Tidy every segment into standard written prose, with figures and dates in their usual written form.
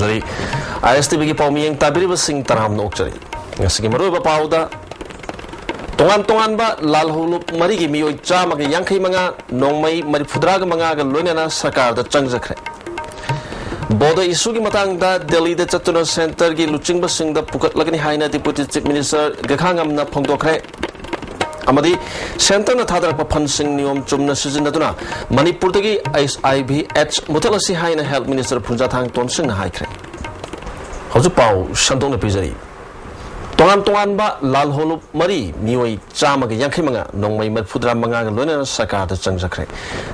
Tamjari ISTV ki paumiyeng tabiri sing taram no okjari ngasigi maru ba pauda tongan ba lal hulup mari gi mioi chama gi yangkhai manga nongmai mari phudra ga manga ga loinana sarkar da changjakre boda isu gi matang da Delhi da Chatuna Center gi luching ba sing da pukat lagani haina Deputy Chief Minister gakhangam na phongdokre amadi center na thadrak pa phan sing niom chumna sijinaduna Manipur dagi SIVH mutalasi haina Health Minister Phunja Thang Ton Sing na haikre hoju pau shandong na pijari tongan ba lal holup mari mioi chama ga yangkhai manga nongmai mat phudra manga ga loina sarkar da changjakre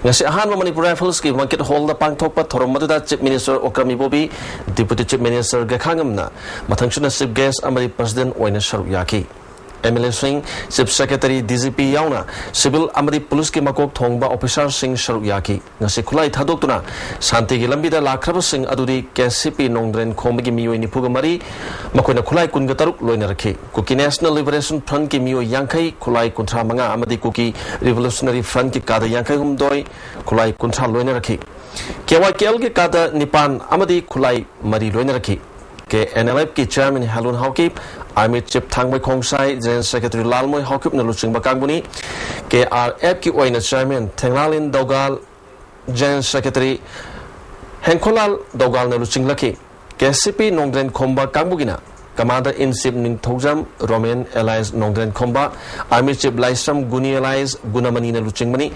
ngasi ahan Manipur Rifles ki market hall da pangthok pa thorom mada Chief Minister Okram Ibobi Deputy Chief Minister gakhangam na mathangchuna chief guest amari president oina sharuk yaki MLA Singh Chief Secretary DGP yauna civil amadi police ki makok thongba officer Singh sharuk yaki ngasi khulai thadokuna shanti gi lambi da lakraba Singh adudi KCP Nongdren khomgi mioi nipuga mari makoina khulai kun ga taruk loina rakhi kuki National Liberation Front ki mioi yangkhai khulai kunthra manga amadi kuki Revolutionary Front ki kada yangkhai humdoi khulai kunthra loina rakhi KYKL ki kada nipan amadi khulai mari loina rakhi ke NLF ki chairman Halun Hawkip Army Chief Thangbai Khongsai General Secretary Lalmoi Hawkip na luching bakanguni ke RF ki oina chairman Thenglalin Dogal General Secretary Hengkolal Dogal na luching laki KCP Nongdren Khomba kangbugina Commander in Chief Ning Thojam Roman Allies Nongdren Khomba Army Chief Laisam Guni Allies Gunamani na luching mani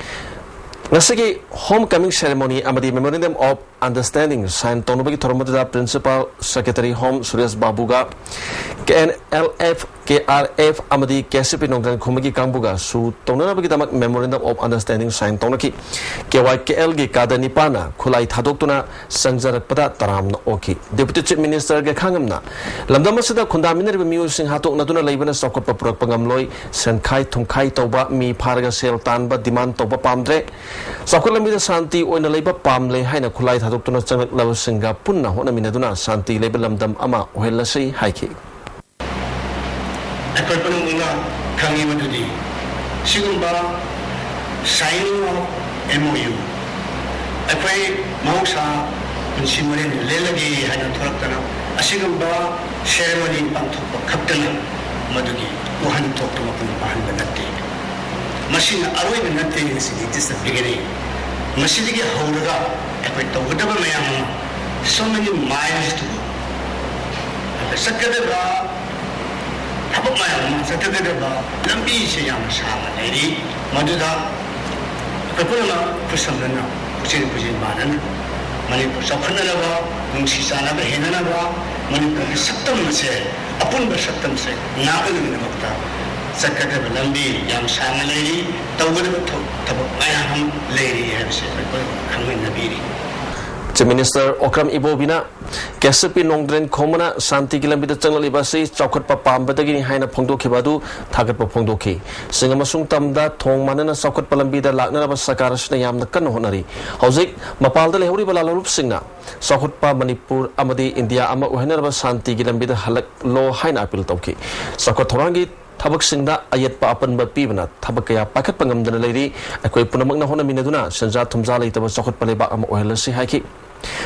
ngasigi homecoming ceremony amadi memorandum of understanding sign tonobagi thoromada Principal Secretary Home Suresh Babuga KNLF KRF amadi KCP Nongdren Khomagi Kambuga su tonabagi damak memorandum of understanding sign tonaki KYKL gi kada nipana khulai thadoktuna sangjarakpada taramna oki Deputy Chief Minister ge khangamna lamdamasida khundaminer miu sing hatok naduna leibana sokop purak pangamloi senkhai thumkhai toba mi pharga sel tanba demand toba pamdre Sakulamida Santi oina leba pamle haina khulai thadoktuna changak law singa punna hona minaduna Santi leba lamdam ama ohelasi haiki akoi panunga khangi madudi sigumba signing of MOU akoi mausa punsimore lelagi haina thoraktana asigumba ceremony pangthokpa khaktana madugi uhan thokta pun pahanba natte machine aroi natte is just the beginning machine ge hauraga akoi tawdaba mayam so many miles to go sakadaba habak mayam sakadaba lambi se yam sama nei maduda kapuna kusamna pusin manan Manipur sakhana ba nungsi sana ba henana ba Manipur ki sattam se apun ba sattam se nagal ni makta sakada lambi yam sama leri tawgada tabak mayam leri hai se ko khamin nabiri Chief Minister Okram Ibobina KCP Nongdren Khomana Santi Gilambi da changali basi chawkhat pa pambadagi haina phongdokhi badu thagat pa phongdokhi singama sung tamda thong manana chawkhat palambi da lakna ba sakar sna yamna kan honari hojik mapal da lehuri bala lup singna chawkhat pa Manipur amadi India ama uhena ba Santi Gilambi da halak lo haina apil tawki chawkhat thorangi thabak singda ayat pa apan ba pibana thabak kaya pakhat pangamdana leiri akoi punamak na hona minaduna sanja thumja leitaba chawkhat paleba ama ohelasi haiki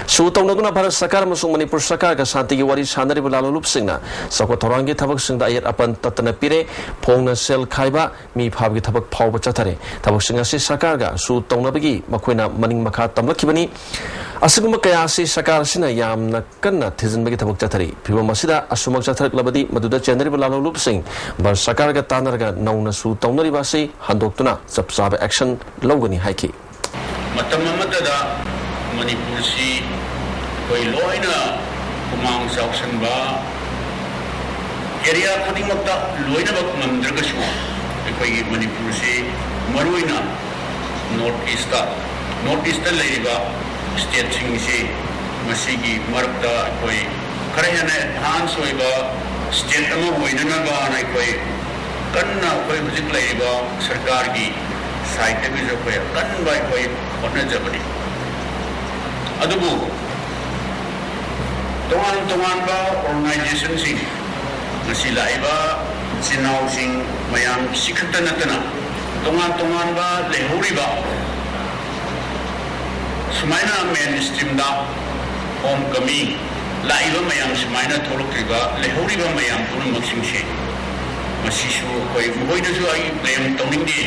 su tawnaguna Bharat Sarkar amasung Manipur Sarkar ga shanti gi wari sanariba lalup singna chawkhat thorangi thabak singda ayat apan tatana pire phongna sel khaiba mi phabgi thabak phawba chathare thabak singa si Sarkar ga su tawnabagi makoina maning makha tamlakhibani asuguma kaya si Sarkar sina yamna kanna thijinbagi thabak chathari phibam asida asumak chatharak labadi maduda chenariba lalup sing Bharat Sarkar ga tanarga nauna su tawnariba si handoktuna chapchaba action lawgani haiki matam amadada Manipur si koi loina kumang sauction ba area khading makta loina ba ngamdraga shu koi Manipur si maruina north east leiba state sing si masigi markta koi karayana hans hoiba state ama hoina ba na koi kanna koi hujik leiba sarkar gi site bi jo koi kan bai koi honna jabani adubu tongan ba organization sing nasi laiba sinau sing mayam sikhatan natana tongan ba lehuri ba sumaina mainstream da homecoming live मयाम सुमाइना थोलक्रिबा लेहौरिबा मयाम पुनमक्सिंगसे मसिसु कोई मोइदसु आई ब्लेम तौनिंगे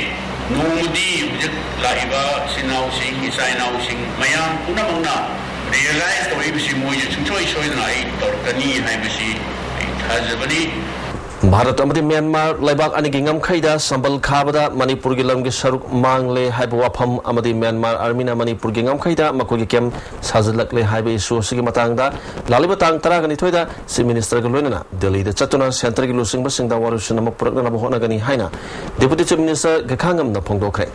नोमदी हुजक लाइबा सिनाउसिंग इसाइनाउसिंग मयाम पुनमना रियलाइज तौइबसि मोइजे सुंचोइ सोइदना आई तौरकनी हाइबसि थाजबनी भारत अमदी म्यांमार लाइबाक अनि गिंगम खैदा संबल खाबदा मणिपुर गी लमगे सरुक मांगले हाइब वाफम अमदी म्यांमार आर्मीना मणिपुर गिंगम खैदा मकोगी केम साजलकले हाइब इशू सिगी मतांगदा लालिबा तांग 12 दा चीफ मिनिस्टर ग लोइना दिल्ली दा चतुना सेंटर गी लुसिंगबा सिंगदा वारुसन अमक पुरकना बहोनागनी हाइना डेपुटी चीफ मिनिस्टर गखांगम न फोंदोखरे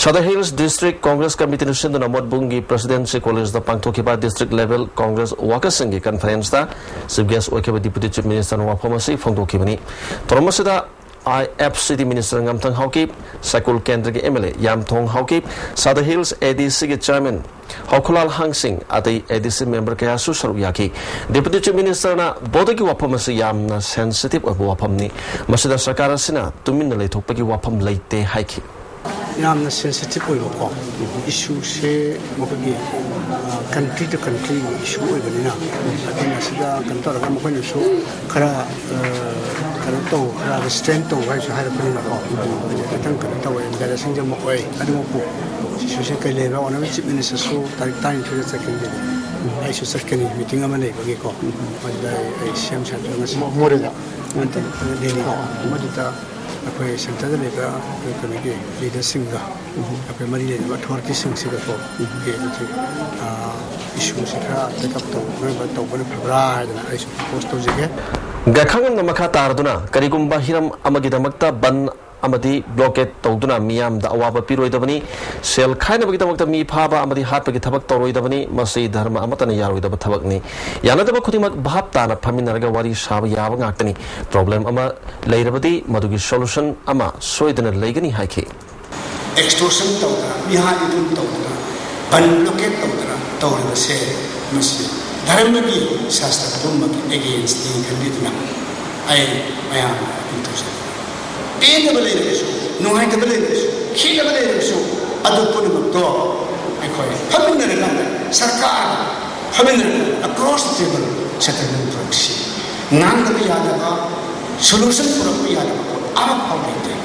सदर हिल्स डिस्ट्रिक्ट कांग्रेस कमिटी नुसिंदना मोटबुंगी प्रेसिडेंसी कॉलेज दा पांगथोखिबा डिस्ट्रिक्ट लेवल कांग्रेस वर्कर्स संगी कॉन्फ्रेंस दा चीफ गेस्ट ओकेबा डेपुटी चीफ मिनिस्टर वाफम असि फोंदोखि तोरमसदा IFCD minister ngam hauki sakul kendra ge MLA yamthong hauki Southern Hills ADC ge chairman Hokulal Hangsing adai ADC member kaya su saru yaki deputy chief minister na bodagi wapam se yamna sensitive abu wapam ni masida sarkar sina tumin na leithok gi wapam leite haiki yamna sensitive oi ko issue se mogi country to country issue oi banina adina sida kantor ga mo ko khara to strength to why so hara pani na ko tan kan to en da sing jam ko ai adu mo so se kai le ba ona chief minister so tarik tan to the second ai so second meeting amane ko ko ma ai siam chan to ma mo re da ante de ni ma ta akwai center da le ba ko ne ke leader sing ga akwai mari le ba authority sing se ko ke issue se ka take up to ba to ba phra da ai so post to je Gakhangam na makha tarduna karigumba hiram amagidamakta ban amadi blockade tawduna miyam da awaba piroidabani sel khaina bagidamakta mi phaba amadi hatpagi thabak toroidabani masi dharma amatana yaroidaba thabakni yanadaba khudimak bhap tana phaminaraga wari shaba yaba ngaktani problem ama leirabadi madugi solution ama soidana leigani haiki extortion tawduna miha idun tawduna ban blockade tawduna tawriba se masi धर्म की शास्त्र धर्म की against नहीं करने देना आए मैं इंतज़ार पेन बले रेसो नुहाई बले रेसो खील बले रेसो अदुपुन मक्तो ऐकोई हमिन नरगंद सरकार हमिन across the table settlement proxy नांग भी याद आगा solution पूरा भी याद आगा आम पाऊंगे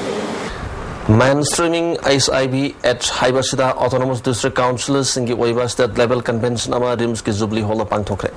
Mainstreaming SIB at Haibasida Autonomous District Councillors in the State Level Convention ama Rims ki Jubilee Hall pangthokre.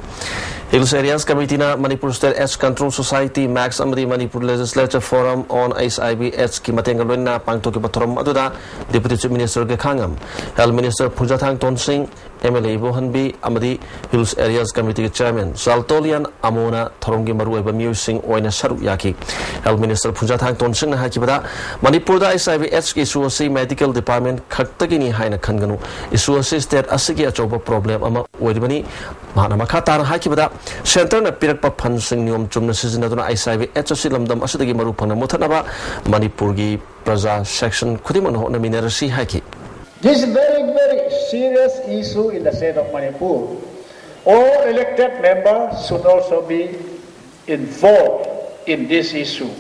Hills Areas Committee na Manipur State Edge Control Society Max amadi Manipur Legislature Forum on SIB Edge ki matengalwen na pangthoki pathoram aduda Deputy Chief Minister ke khangam Health Minister Pujathang Tonsing MLA Bohanbi amadi Hills Areas Committee ke Chairman Saltolian Amona Thoronggi maru eba musing oina saru yaki Health Minister Pujathang Tonsing na hakibada Manipur da SIB Edge ki issue asi Medical Department khaktagi ni haina khanganu issue asi state asigi achoba problem ama oiribani mahana makha tar hakibada Center na pirak pa fansing niyom chumna sizinaduna SIB Edge asi lamdam asidagi maru phangna muthanaba Manipur gi praja section khudimon hona minerasi haki This is very serious issue in the state of Manipur. All elected members should also be involved in this issue,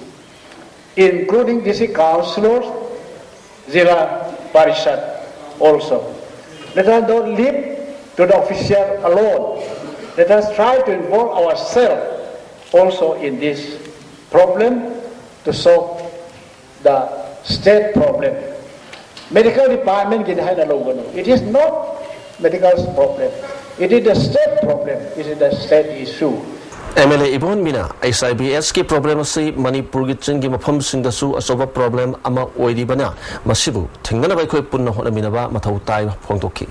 including district councillors, Zilla Parishad also. Let us not leave to the official alone. Let us try to involve ourselves also in this problem to solve the state problem. Medical department it is not medical problem. It is the state problem. It is the state issue. MLA Ibon Mina SIBS ki problem asi Manipur gi chingi mafam sing da su asoba problem ama oidi bana masibu thingna bai khoi punna hona minaba mathau tai phongtokki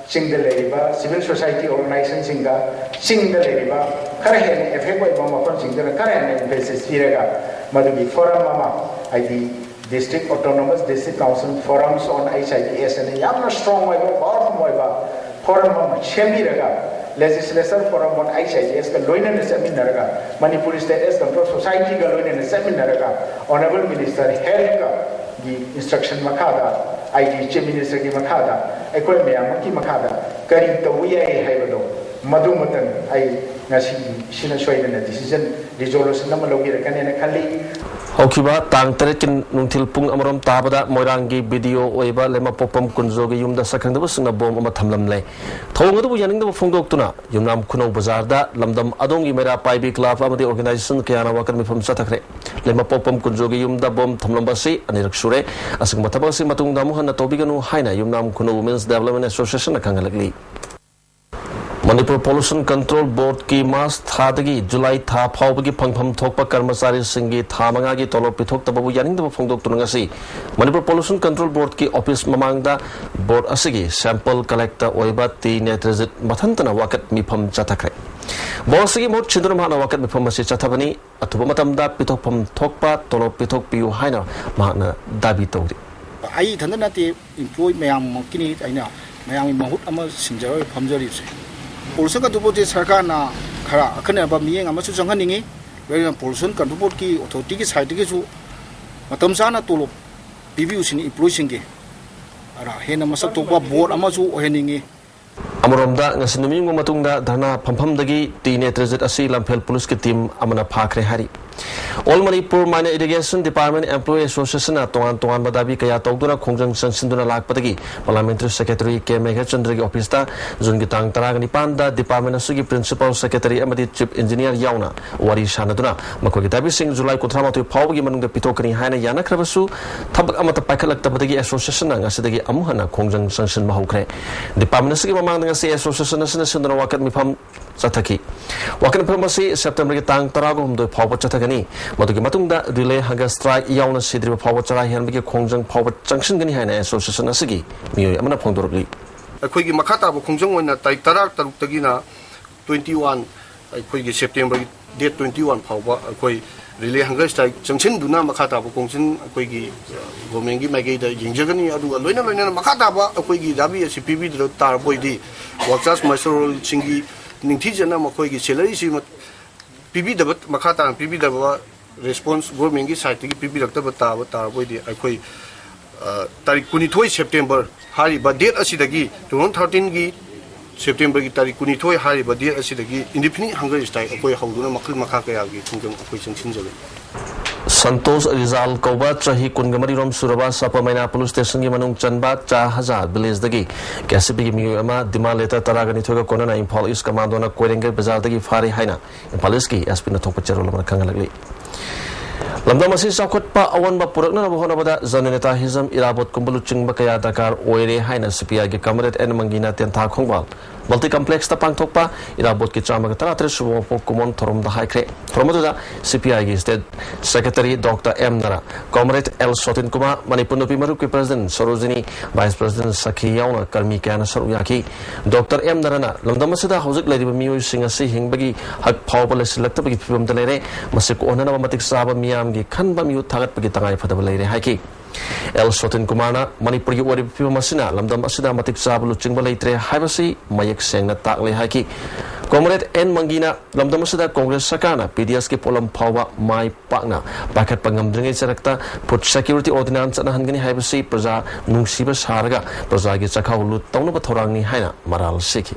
Single leriba civil society organization singa single leriba khara hen effect bai ba mafam singda khara hen basis tirega madugi forum ama ID District Autonomous District Council forums on HIVS and yamna strong way powerful way forum ma chemiraga legislation forum on HIVS ka loina ne seminar ga Manipur State Edge Control Society ka loina ne seminar ga Honorable Minister Health ka the instruction makada ID Chief Minister ki makada ekoi me amaki makada kari to wiya hai bado madu matan ai ngasi sina soidana decision resolution nama logi rakane khali Hokiba tang terekin nungtil pung amarom tabada moirangi video oiba lema popam kunzogi yumda sakrang dabu singna bom ama thamlam le thong adu yaning dabu phongdok tuna yumnam khuno bazar da lamdam adongi mera paibi club amadi organization kayana wakan mifam sathakre lema popam kunzogi yumda bom thamlam basi anirak sure asing matabasi matung damu hanna tobiganu haina yumnam khuno women's development association akangalagli Manipur Pollution Control Board की मास थादगी जुलाई था फाउबगी फंगफम थोकपा कर्मचारी सिंगी थामंगागी तोलोप पिथोक तबबु यानिंग दब फोंगदोक तुनंगसी Manipur Pollution Control Board की office ममांगदा board असिगी sample collector ओइबा ती नेट्रेजिट मथंतना वाकत मिफम चथखरे board असिगी मोट छिंदुरम हाना वाकत मिफम मसि चथबनी अथुबा मतमदा पिथोकफम थोकपा तोलोप पिथोक PU हाइना माना दाबी तौरी आई थंदनाते employ मयाम किनी आइना मयाम महूत अमा सिंजर फमजरिसे पोल्यूशन कंट्रोल सरकार ना खरा अखनबा मियेंग अमसु जंगनिंगी लोइना पोल्यूशन कंट्रोल की अथॉरिटी की साइड के जो मतम साना तोलो पीबीयूसिन एम्प्लॉयसिंग के अरा हेना मसक तोबा बोर्ड अमसु ओहेनिंगी अमरोमदा ngasinumingo matungda dharna phampham टी नेट्रेजिट असि लमफेल पुलिस की टीम अमना फाखरे हारी All Manipur Mine Irrigation Department Employee Association Tongan Tongan Badabi Kaya Togduna Kongjang Sansinduna Lakpadagi Parliamentary Secretary K. Megachandra Office Ta Zungitang Taragani Panda Department Asugi Principal Secretary Amadi Chief Engineer Yauna Wari Shanaduna Makogi Dabi Singh July Kutrama to Pawgi Manung the Pitokani Hana Yana Kravasu Tabak Amata Pakalak Tabadagi Association Asidagi Amuhana Kongjang Sansin Mahukre Department Asugi Mamang Association Sundana Wakat Mipam Sataki Wakan Pharmacy September Tang Taragum the Power Chatagani Matuki Matunda Relay Haga Strike Yauna Sidri Power Chara Hanbiki Kongjang Power Junction Gani Hana Association Asigi Mio Amana Pondorli Akwigi Makata Kongjang when Tai Tarak Tarutagina 21 Akwigi September date 21 Power Akoi Relay Haga Strike Junction Duna Makata Kongjang Akwigi Gomengi Magada Yinjagani Adu Lena Makata Akwigi Dabi CPB Tarboidi Wakas Masoro Chingi Nintijana Makoigi Salary PB the Makata and PB the response government side to PB Dr. Tarboidi Akoi Tarikuni September Hari but date Asidagi 2013 September Tarikuni Toy Hari but dear Asidagi independent Hungary style Akoi Hauduna Makil Makakayagi Question Sinjali Santos Rizal Koba Chahi Kungamari Rom Suraba Sapamena Police Station Manung Chanba Cha Hazard Village Dagi Kasibi Miama Dima Leta Taragani Toga Konana in Police Commandona Koringa Bazar Dagi Fari Haina in Paliski Espina Topachero Kangalagli Lamdamasi Sakotpa Awanba Purakna Honabada Zaneta Hism Irabot Kumbuluching Bakaya Dakar Oire Haina Sipia Kamaret and Mangina Tenta Kongwal Multi complex Tapang Tokpa Irabot Kichamagatara Sumo Kumon Torom the High Cre Promoda CPI State Secretary Dr. M. Nara Comrade L. Sotin Kuma Manipunopi Maruki President Sorozini Vice President Saki Yauna Karmikana Saruyaki Dr. M. Narana Lamdamasida Hosik Lady Mu Singasi Hingbagi Hak Powerless Selected from the Lere Masik Onamatic Saba Miam Kanba Mu Tagat Pagitangai for the Lady Haki El Sotin Kumana Manipuri Wari Masina Lamdam Asida Matic Sabulu Chingbalatre Hivasi Mayak Sengna Takle Haki Comrade N. Mangina Lamdamasida Congress Sakana PDS Ki Polam Power My Partner Bakat Pangam Dringi Selecta Put Security Ordinance and Hangani Hivasi Praza Nungsiba Saraga Prazagi Sakau Tono Batorangi Haina Maral Siki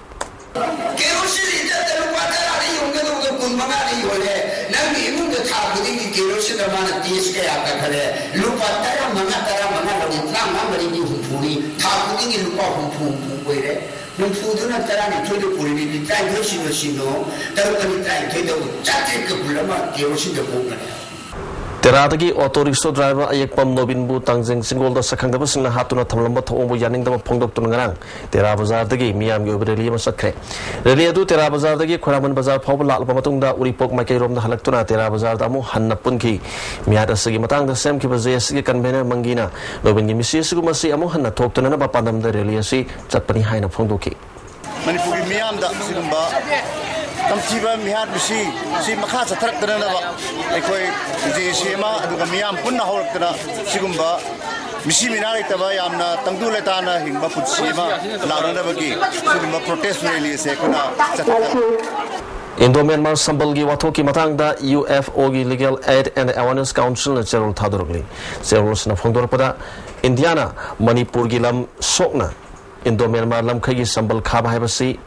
Teratagi auto rickshaw driver Ayekpam Nobinbu Tangjing Singolda Sakangdaba Singna Hatuna Tamlamba Tombo Yaning the Pongdok Tungarang, Tera Bazar the Game, Miam Yobreli Masakre. Reliadu Tera Bazar the Koraman Bazar Pobla Pamatunda, Uripok Makerom the Halaktuna, Tera Bazar Damu, Hanna Punki, Miata Sigimatang, the same Kibazesi Kanbena Mangina, Nobin Misi Sugumasi Amohana talk to Nana Panam the Reliasi, Japani Haina Pondoki. Manipuri Miam da Sigumba Tamchiba Mihar Bishi, Si Makasa Trakana, Ekoi, Jishima, Miam Puna Horkana, Sigumba, Mishiminari Tabayamna, Tanguletana, Himba Putsima, Laranabagi, Sigumba protest rally, Sekuna. Indo Myanmar Sambalgi Watoki Matangda UFO Legal Aid and Awareness Council General Tadurgli. Zeros na Fondorpada, Indiana, Manipur Gilam Sokna, Indo Myanmar Lamkagi Sambal Kaba Habasi.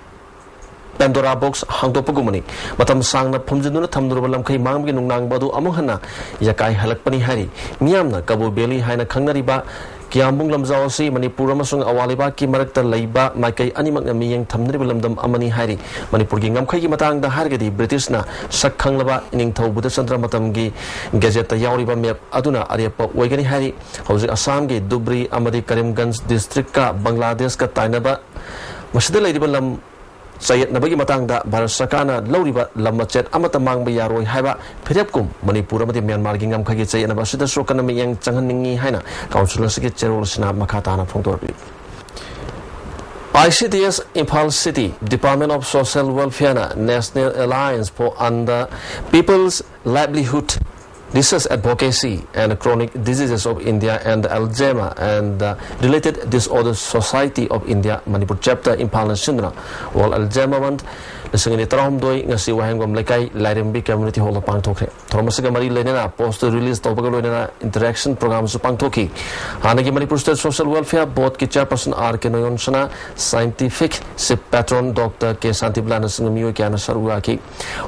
Pandora box hangdopagumani matam sangna phumjinduna thamdurba lamkhai manggi nungnang badu among hana yakai halakpani hari miyamna Kabu Beli haina khangnariba Kiambung lamzau si Manipur amasung awaliba ki marakta leiba maikai animakna miyang thamnariba lamdam amani hari Manipur gi ngamkhai gi matangda hargadi British na sakhanglaba iningthau buda chandra matamgi gazette yauriba map aduna arepa oigani hari hauji Assam gi Dubri amadi Karimganj district ka Bangladesh ka tainaba masida leiba lam Sayat nabagi matangda Bharat Sarkarna lauriba lamachet amata mangba yaroi haiba phirepkum Manipur amadi Myanmar gi ngamkhagi sayat naba sida sokana miyang changhanningi haina councilor sigi cherol sina makhatana phongtorbi ICDS Impal City Department of Social Welfare National Alliance for Under People's Livelihood Research Advocacy and Chronic Diseases of India and Alzheimer and Related Disorders Society of India Manipur Chapter Impal Sindra Wal Alzheimer want Lisingini Traumdoi ngasi wahengom lekai Lairimbi Community Hall pangthokre Thormasiga mari lenena post release tawbaga lenena interaction program su pangthoki hanagi Manipur State Social Welfare Board ki chairperson R.K. Noyonsana scientific sip patron Dr. K. Santiblana singamiyo kyana sarugaki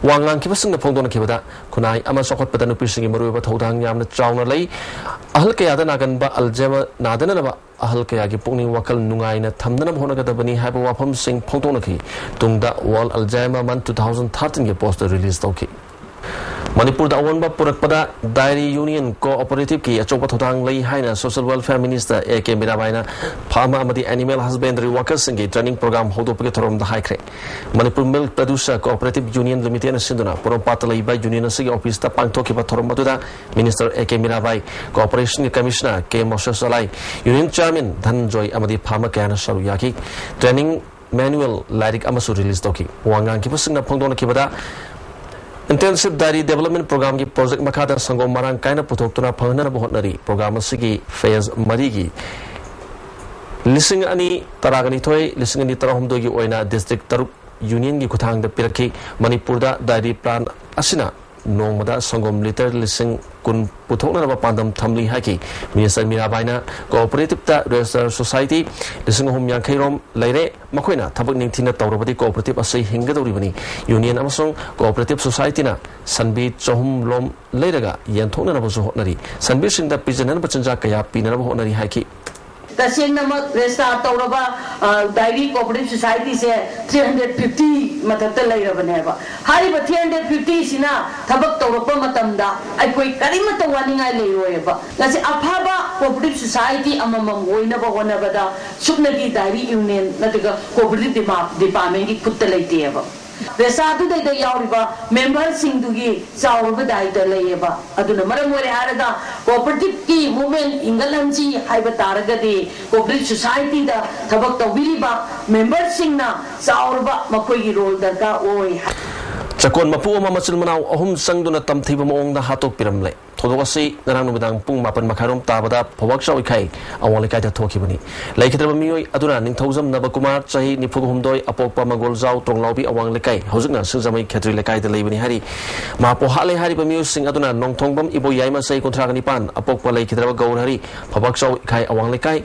wangang kibasing na phongdona kibada kunai ama sokot pada nupising maruba thodang yamna chawna lei ahal kayada naganba Alzheimer nadana ba ahal kayagi pungning wakal nungaina thamdana honagadabani haiba wafam sing phongtonaki tungda World Alzheimer Month 2013 ge poster release tawki Manipur da awonba purakpada Dairy Union Cooperative ki achopa thodang lei haina Social Welfare Minister A.K. Mirabaina Farmer amadi Animal Husbandry Workers singi training program hodopage thorom da haikre Manipur Milk Producer Cooperative Union Limited na sinduna Porompata leiba union sigi office ta pangthoki ba thorom matuda Minister A.K. Mirabai Cooperation Commissioner K. Moshe Salai Union Chairman Dhanjoy amadi Farmer kana saruyaki training manual lyric amasu release toki wangang ki pasingna phongdona kibada Intensive Dairy Development Program ki project makada sangom marang kaina puthoktura phangnana bahotnari program asigi phase marigi lising ani taragani thoi lising ani tarahumdoi gi oina district taruk union gi kuthang da pirakhi Manipur da dairy plant asina nongmada sangom liter lising kun puthokna pandam thamli haki Minister Mirabaina Cooperative ta Register Society lising hum yankhai rom leire makoina thabak ningthina tawrabadi cooperative asai hingadoribani union amasong cooperative society na sanbi chahum lom leiraga yanthokna na bosu hotnari sanbi singda pijanan bachanja kaya pinana hotnari haki तसेंगनम रेस्टार तौरबा dairy cooperative society से 350 मथत लेरबनेबा हारिबा 350 सिना थबक तौरप मतमदा अकोई करिमत वानिंगाय लेरोयबा गसे अफाबा कोऑपरेटिव सोसाइटी अममम होइनबा होनबदा सुकनगी डायरी यूनियन नतगा कोऑपरेटिव डिपार्टमेंट की खुत्त लेतेबा रेसादु दैदा यावरिबा मेंबर सिंगदुगी चावरबा दायदा लेयबा अदुना मरम ओरे हारगा कोऑपरेटिव की मूवमेंट इंगलंजी हाइबा तारगदी कोऑपरेटिव सोसाइटी दा थबक तौबिरिबा मेंबर सिंगना चावरबा मखोयगी रोल दरका ओय Chakon mapu ama machil manau ahum sangduna tamthiba maong da hatok piramle thodogasi narang numidang pung mapan makharom tabada phawak chawi khai awang lekai da thokibani laikhidraba miyoi aduna ningthaujam nabakumar chahi nifugumdoi apokpa magol jaw tronglaubi awang lekai hojukna singjamai khetri lekai da leibani hari ma po hale hari ba miyo sing aduna nongthongbam ibo yaima sei kontragani pan apokpa laikhidraba gaur hari phawak chawi khai awang lekai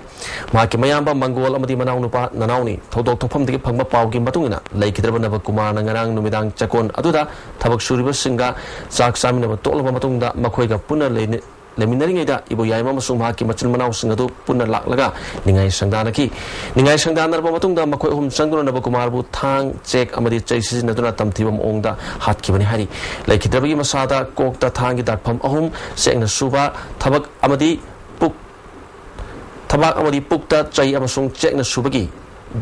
ma ki mayamba mangol amadi manau nupa nanauni thodok thopam digi phangba pawgi matungina laikhidraba nabakumar nangarang numidang chakon aduda thabak suriba singa chak chamina tolaba matungda makhoiga puna leminaringaida ibo yaima masung ma ki machil manau singadu puna laklaga ningai sangdanaki ningai sangdanar ba matungda makhoi hum sangduna nabakumar bu thang check amadi chaisi naduna tamthibam ongda hatkibani hari laikhidrabagi masada kokta thangi dakpham ahum sengna suba thabak amadi pukta chai amasung check na subagi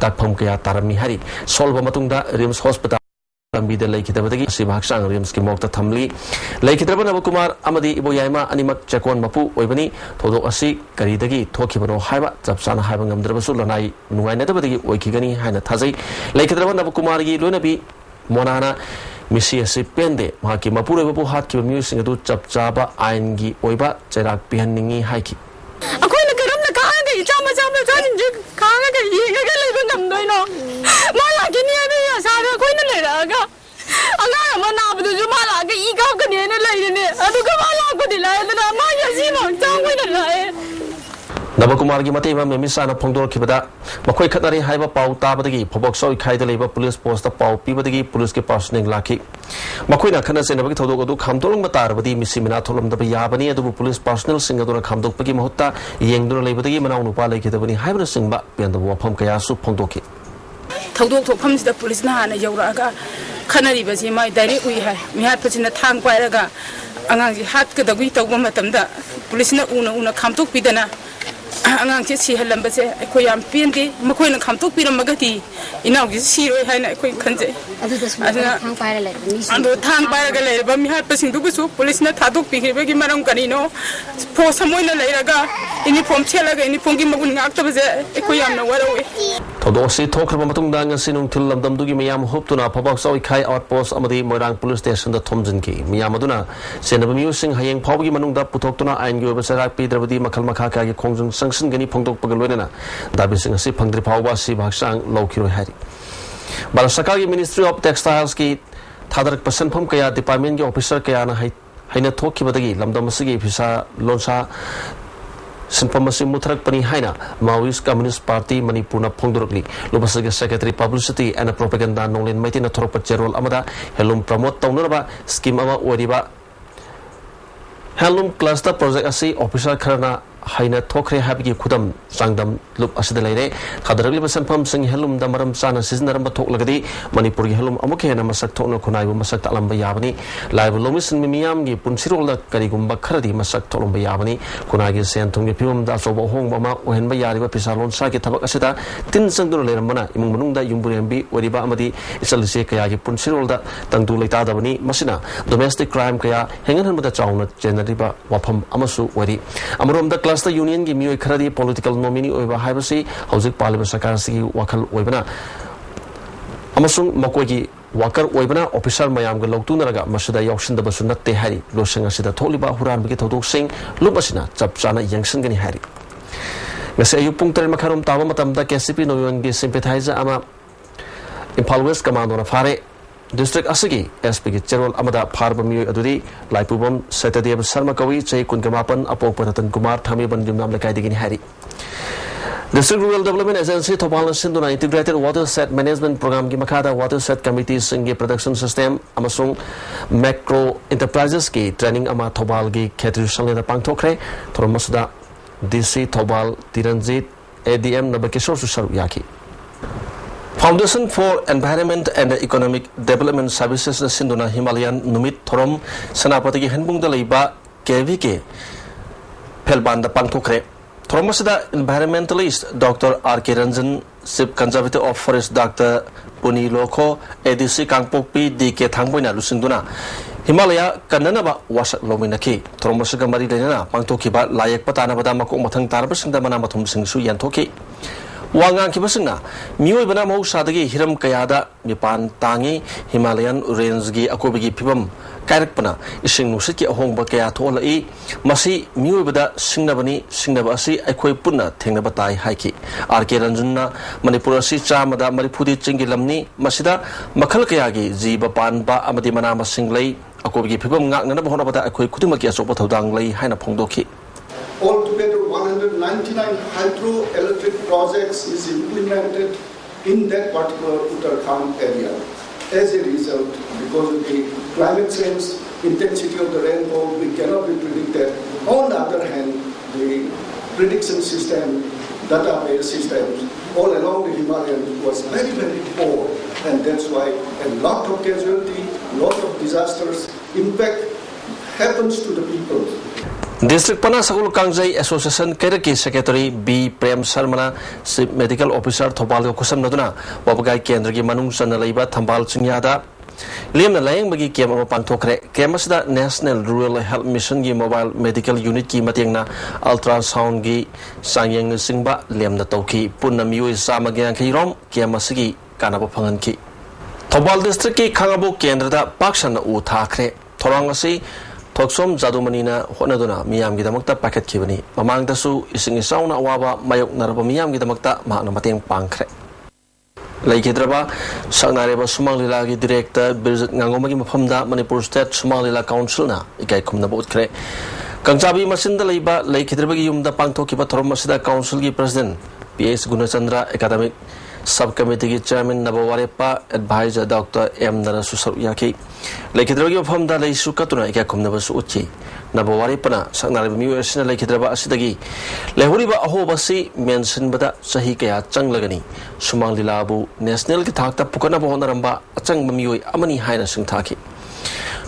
dakpham kaya tarami hari solba matungda rims hospital Lambida Laikidabadi, Sibhaksang, Rimski Mokta Tamli, Laikidraban Abakumar, Amadi Iboyama, Animak Chakon Mapu, Oibani, Todo Asi, Karidagi, Tokibano, Haiba, Zapsana Habangam Drabasulanai, Nuanabadi, Oikigani, Hana Tazi, Laikidraban Abakumari, Lunabi, Monana, Missia Sipende, Maki Mapura Buhat, Musing a do Chapjaba, Aingi, Oiba, Jerak Pianingi, Haiki. Navakumar Matema Memisana Pondor Kibada, Makoi Katari Haiba Pau Tabadi, Pobokso Kaida Labor Police Post of Pau Pibadi, Police Personing Laki. Makoina Kanas and Navitodo Kamdong Matarabadi, Missimina Tolum the Yabani, the police personnel singer Kamdok Pagi Mahota, Yangdur Labadi, Manaupa Lake, the Hybrid Singba, and the Wapam Kayasu Pondoki. Taudo comes the police Nana Yoraga, Canary was in my direct we had put in a tank by Raga, and I had the wheat of Womatamda, police una come to Pidana. Angang si halam ba se ko yam pindi makoi na kham tok piram magati inaw gi siro haina ko khanje aduna thang paira le ando thang paira ga le ba mi hat pasing du su police na thadok pi ge gi maram kani no po samoi na le raga uniform chela ga uniform gi magun ngak ta ba se ko yam na warawe Todo si Tokra Matungang and Sinung Tilam Dugi Miam Hope to Pabok Soy Kai Outpost Amadi Morang Police Station the Tomzinki, Miamaduna, Senab Musing Hayang Pogi Manunda Putokuna and Yubasara Peter Vadi Makalmakaka Kongjung Sanction Gani Pondok Pagalwena, Dabising a sip Pangri Pawa Si Baksang Lokiro Hari. Balasakagi Ministry of Textiles Ki Tadarak Pasan Pumkaya Department Officer Kayana Haina Toki Badagi, Lamdamasigi Pisa Lonsa. Sinpamasi Mutrak Pani Haina, Maoist Communist Party, Manipurna Pongdurli, Lubasaga Secretary Publicity and Propaganda Nolin Maitina Tropa General Amada, Helum Promote Taunaba, Scheme Ama Wadiba, Helum Cluster Project Asi, Officer Karana, Haina Tokre Happy Kudam, Sangdam, Loop Asidele, Kadarali Sanpam Sing Helum Damaram Sana, Season Tok Lagadi, Manipuri Helum Amoke and Masaktono Konai, Masak Alamba Yabani, Live Lomis and Mimiam, Punsirola, Karigumba Karadi, Masak Tolomba Yabani, Konagi Santung Pum, that's over home, Mama, when Bayari, Pisalon Saki Tabakasita, Tin Sandur Lermana, Imununda, Yumburimbi, Wadiba Amadi, Isalise Kayaki Punsirola, Tandu Letadavani, Masina, Domestic Crime Kaya, hanging with the Chowna, Generiba, Wapam, Amasu, Wadi, Amarum the Cluster Union, give me a credit political nominee over Hibasi, Housing Parliament Sakarasi, Wakal Webana. Amasung Makogi, Wakar Webana, Officer Mayam Galotuna, Masada Yokshin the Basunat Tehari, Losing Asida Toliba, Huran Bikito Sing, Lubasina, Chapsana, Yankson Gani Hari. Messa you puncture Makarum Tawamatam, the Kasipi, no one gets sympathizer Ama Impal West Command on a Fare. District Asagi, SPG General Amada Parbami Adudi, Laipubum, Saturday Sarmakawi, Chay Kunkamapan, Apopatan Kumar, Tami Bandimam Lakadigin Hari. District Rural Development Agency, Topal Sinduna Integrated Water Set Management Program, Gimakada Water Set Committees, Singi Production System, Amasung Macro Enterprises, Ki Training Ama Tobalgi, Ketri Shalina Pangtokre, Toromasuda, DC Tobal, Tiranjit, ADM Nabakishor Yaki. Foundation for Environment and Economic Development Services Sinduna Himalayan Numit Thorom Sanapati Henbung the Leba KVK Pelbanda Pangtokre. Thromasida environmentalist Dr. R.K. Ranjan, Sip Conservative of Forest Dr. Puni Loko, ADC Kangpokpi, DK Thangboina Lusinduna. Himalaya Kananaba was Lominaki, Thromasika Marilena, Pangtokiba, Layak Patana Badamako Matang Tarbas and the Manamatum Singsu Yantoki. Wangang Kibasina, Mu Banamo Sadagi, Hiram Kayada, Mipan Tangi, Himalayan Range Akobigi Pibum, Karakpana, Ising Musiki Hong Bakaya Tola E, Masi, Mu Bada, Singnabani, Singnabasi, Equipuna, Tingabatai Haiki, Arke Ranjuna, Manipurasi Chamada, Maripudi Chingilamni, Masida, Makalkayagi, Zibapan Ba Amadimanama Singlay, Akobigi Pibum, Nanabahonabata, Equiputimaki Sopotanglay, Hana Pongdoki. Altogether, 199 hydroelectric projects is implemented in that particular Uttarakhand area. As a result, because of the climate change, intensity of the rainfall, we cannot be predicted. On the other hand, the prediction system, database systems, all along the Himalayas was very, very poor. And that's why a lot of casualty, lot of disasters, impact happens to the people. District Pana Sakul Kangjai Association Keraki Secretary B. Prem Sarmana, Medical Officer Topal Kusam Naduna, Wabagai Kendragi Manung Sanalaiba, Tambal Chinyada, Liam Laying Bagi Kema Pantokre, Kemasda National Rural Health Mission Gi Mobile Medical Unit Ki Matingna, Ultrasound Gi Sanyang Singba, Liam Natoki, Punamiu Samagan Kirom, Kemasigi, Kanapapanki. Topal District Ki Kangabu Kendra, Pakshan Utakre, Torangasi. Toksom Zadumanina, Honaduna, Miam Gidamakta Packet Kivani, Mamang Dasu, Ising Sauna Waba, Mayok Narabamiam Gidamakta, Manamating Pankre. Lake Hidraba, Sanareba Sumalilagi Director, Birzit Nangomagi Mapamda, Manipur State Sumalila Council na, Ikai Kumna Botkre. Kangchabi masinda leiba leikhidrabagi yumda pangthokiba thorom asida council gi president PS Gunachandra academic subcommittee chairman Nabawarepa advisor Dr. M Narasu Saruyaki leikhidrabagi famda leisu katuna ikakumnabasu uchi Nabawarepana saknarabi miwesina leikhidraba asidagi lehuriba ahobasi mention bada sahi kaya changlagani sumang lilabu national ki thakta pukana bahonaramba achang mamioi amani haina singthaki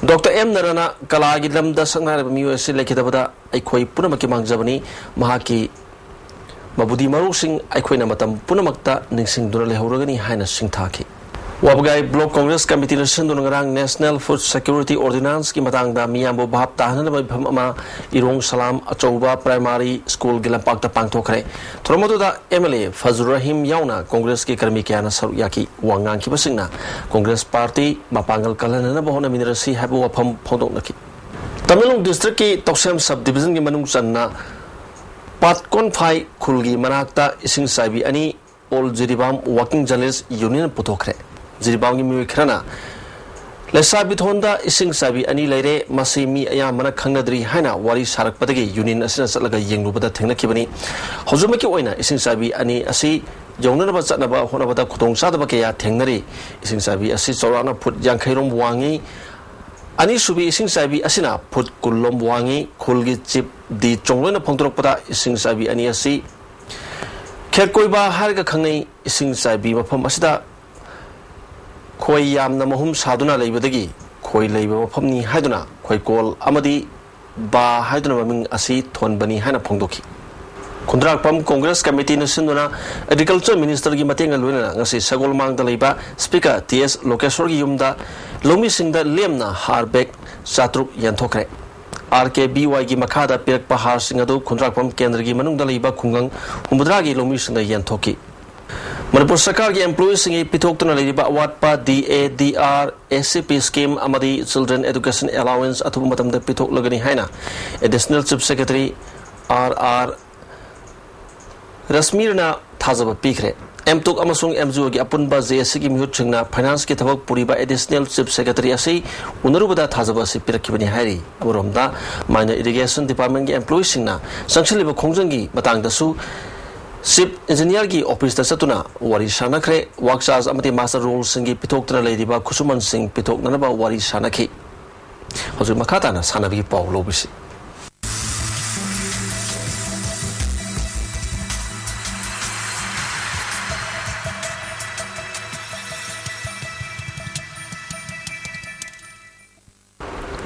Dr. M Narana Kalagi Lamda Sangar Musi Lekidabada, Aikoi Punamaki Mangjabani, Mahaki Mabudi Marusing, Aikoina Matam Punamakta, Nixing Dunale Horogani, Haina Singtaki. Wabagai Block Congress Committee Sindungarang National Food Security Ordinance, Kimatanga, Miambo Bahap Tahana, Irong Salam, Achoba Primary School Gilampakta Pangtokre, Tromoda Emily, Fazurahim Yauna, Congress Ki Karmikiana Saruyaki, Wangang Kibasingna, Congress Party, Mapangal Kalana Bahona Minerasi, Habu Pam Podonaki. Tamilung District Ki Toksam Subdivision Gimanung Sanna, Patkon Pai Kulgi Manakta, Ising Sabi, Ani, All Jiribam Working Journalists Union Putokre. Ziribang mi krana lesa bithonda ising sabi ani leire masimi aya mana khangnadri haina wari sarak padagi union asina satlaga yenglubada thengnakibani hojumaki oina ising sabi ani asi jongnaba chatnaba honabada khutong sadaba ke ya thengnari ising sabi asi chorana phut yankhairom wangi ani subi ising sabi asina phut kullom wangi khulgi chip di chonglona phongtorokpada ising sabi ani asi kherkoiba harga khangai ising sabi mafam asida Koi Yamna Mahum Saduna Labadagi, Koi Labor Pomni Haduna, Koi Kol Amadi Ba Hadunaming Asi Ton Bani Hana Pondoki. Kundrak Pam Congress Committee Nasinduna, Agriculture Minister Gimatinga Luna, Nasi Sagol Mang the Leba, Speaker T.S. Lokesori Yumda, Lomi Singda Lemna, Harbek, Satrup Yantokre. RKBY Gimakada Pirk Pahar Singadu, Kundrak Pam Kendri Manung the Leba Kungang, Umudragi Lomi Sinda Yantoki. Manipur Sarkar ki employees ngi pithoktuna leiba awatpa DADR SCP scheme amadi children education allowance athubu matamda pithok lagani haina additional chief secretary RR Rasmirna thajaba pikre Mtok amasung MGO gi apunba JSC gi mihut chingna finance ki thabak puriba additional chief secretary asi unarubada thajaba si pirakibani hairi aburomda minor irrigation department gi employees singna sangchaliba khongjang matangda su Chief Engineer ki office ta satuna wari sanakre workshops amati master rules singi pitoktra leidiba kusuman sing pitok nanaba wari sanaki hoju makata na sanabi paw lobisi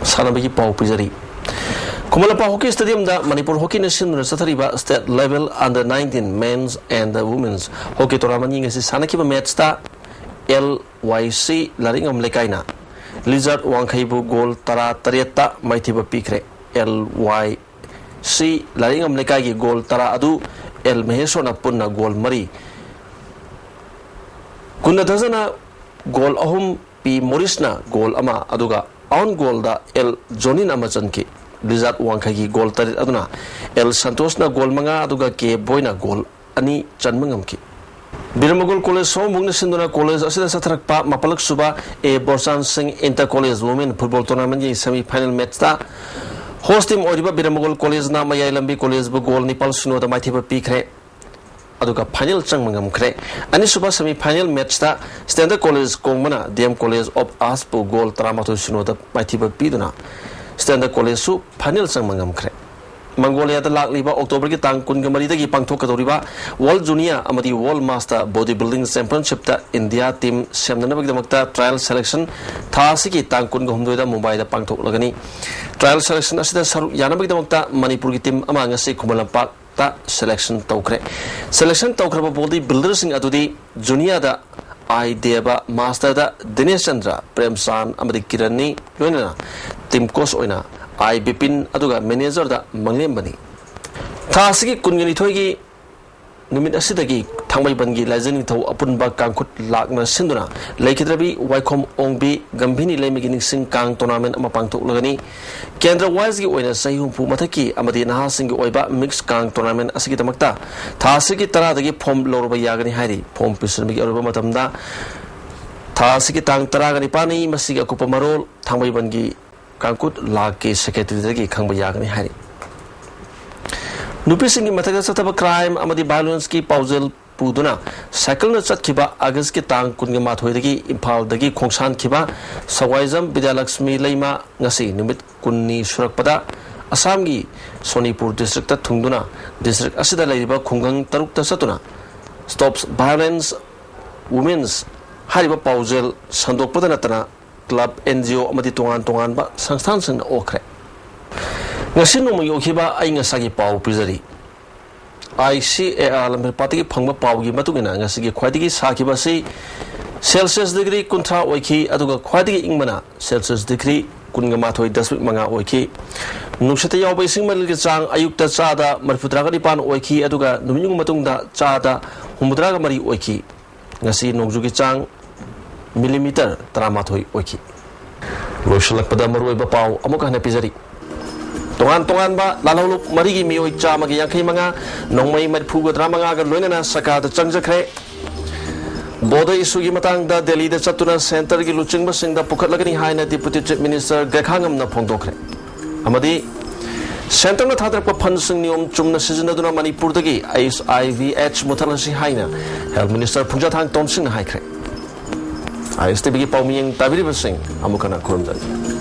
sanabi paw pizari Kumalapa Hockey Stadium da Manipur Hockey Nation Sathariba State Level Under 19 Men's and Women's Hockey Tournament ngasi sanakiba match ta LYC Laringam Lekaina Lizard Wangkhaibu goal tara tarieta maithiba pikre LYC Laringam Lekai gi goal tara adu L Maheshona punna goal mari Kunna dazana goal ahum P Morisna goal ama aduga on goal da L Jonin Amachanki Lizard Wangkhagi goal tarit aduna El Santos na goal manga aduga ke boyna goal ani chanmangamki Biramagol College Sombung Sinduna College asida satrakpa mapalak suba e Borsan Singh Inter College Women Football Tournament ye semi final match ta host team oriba Biramagol College na Mayai Lambi College bu goal nipal suno da maithiba pikre aduga final changmangam kre ani suba semi final match ta Standard College Kongmana DM College of Arts bu goal taramato suno da maithiba piduna Standard College su final sang mangam kre Mongolia da lakliba October ki tang kun gamari da gi pangthok kadoriba World Junior amadi World Master Bodybuilding Championship ta India team semnana bagdamakta trial selection thasi ki tang kun gomdoi da Mumbai da pangthok lagani trial selection asida saru yana bagdamakta Manipur ki team ama ngasi Kumalampak ta selection tawkre selection tawkraba bodybuilder sing adudi junior da I Deva Master da Dinesh Chandra Premsan amadi Kirani loina team coach oina I Bipin aduga manager da Manglembani Thasigi kungani thoigi numit asidagi thangbai bangi lajani thaw apunba kangkhut lakna sinduna laikhidrabi waikhom ongbi gambhini leimigi sing kang tournament ama pangthok lagani kendra wise gi oina saihumpu mathaki amadi naha singi oiba mix kang tournament asigi tamakta thasigi taradagi form lorba yagani hairi form pisirmigi aruba matamda thasigi tang taragani pani masiga kupamarol thangbai bangi kangkut laki secretary dagi khangba yagani hairi नुपीसिंगी मथक चतब crime अमदी violence की पाउजल पुदुना cycle न चतखिबा अगस्त की तांग कुनगे माथोइदगी इम्फाल दगी खोंगसान खिबा सवाइजम विद्यालक्ष्मी लैमा ngasi निमित कुन्नी सुरकपदा असम की सोनीपुर डिस्ट्रिक्ट थुंगदुना डिस्ट्रिक्ट असिदा लैरिबा खुंगंग तरुक चतुना स्टॉप्स वायलेंस वुमेन्स हारिबा पाउजल संदोकपदा नतना क्लब एनजीओ अमदी तोंगान तोंगान बा संस्थान संग ओखरे ngasi no yokiba ai ngasagi pau pizari ICAR lamber pati phangba pau gi matugina ngasi gi khwadi sakiba si celsius degree kuntra oiki aduga khwadi ingmana celsius degree kunga mathoi dasmik manga oiki nuksata yawba singmal gi chang ayukta chada marfutra ga dipan oiki aduga numing matungda chada humudra ga mari oiki ngasi nongju gi chang millimeter tramathoi oiki loisalak pada maroi ba pau amuka na pizari Tongan tongan ba lalaup marigi mioi chama gi yankhi manga nongmai marphuga dramanga ga loinana saka da changjakre boda issue gi matang da Delhi da chatuna center gi luchingba singda pukhatlagani haina deputy chief minister gakhangam na phongdokre amadi center na thadrak pa fund sing niom chumna sizinaduna Manipur dagi IVH muthalasi haina health minister Phungja Thang Tomsing na haikre ISTV gi pawmiyeng tabiri basing amukana khurumjan